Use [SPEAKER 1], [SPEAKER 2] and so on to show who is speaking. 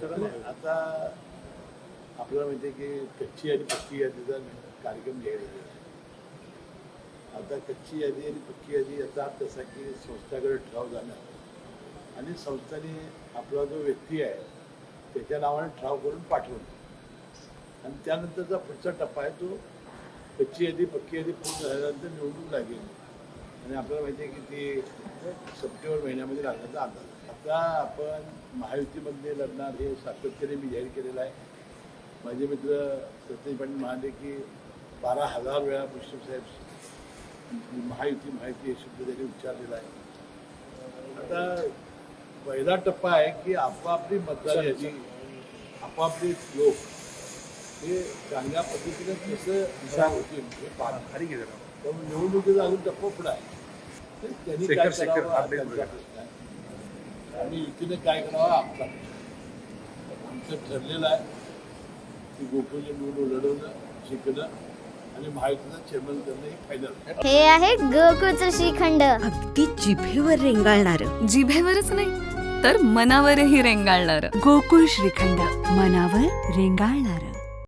[SPEAKER 1] आता आपल्याला माहिती आहे की कच्ची आणि पक्की यादीचा कार्यक्रम घ्यायला आहे. आता कच्ची यादी आणि पक्की यादी याचा अर्थ असा की संस्थाकडे ठराव जाणं आणि संस्थाने आपला जो व्यक्ती आहे त्याच्या नावाने ठराव करून पाठवणं आणि त्यानंतरचा पुढचा टप्पा आहे तो कच्ची यादी पक्की यादी पूर्ण झाल्यानंतर निवडणूक लागेल आणि आपल्याला माहिती आहे की ती सप्टेंबर महिन्यामध्ये लागण्याचा अंदाज आहे. आता आपण महायुतीमध्ये लढणार हे सातत्याने मी जाहीर केलेलं आहे. माझे मित्र सतीश पाटील म्हणाले की 12,000 वेळा मुश्रीफ साहेब महायुती हे शब्द त्यांनी उच्चारलेला आहे. आता पहिला टप्पा आहे की आपापली मतदार यादी आपापले लोक हे चांगल्या पद्धतीने कसं दिशा होतील हे पाहणं. त्यामुळे निवडणुकीचा अजून टप्पा पुढे आहे. तर त्यांनी काय करावं हा त्यांचा प्रश्न आहे आणि युतीने काय करावं आमचा प्रश्न. आमचं ठरलेलं आहे की गोकुळचे निवडणूक लढवणं शिकणं आणि महायुतीचा चेअरमन करणं हे फायनल.
[SPEAKER 2] हे आहे गोकुळचं श्रीखंड.
[SPEAKER 3] अगदी जिभेवर रेंगाळणार.
[SPEAKER 4] जिभेवरच नाही तर मनावरही रेंगाळणार.
[SPEAKER 3] गोकुळ श्रीखंड, मनावर रेंगाळणार.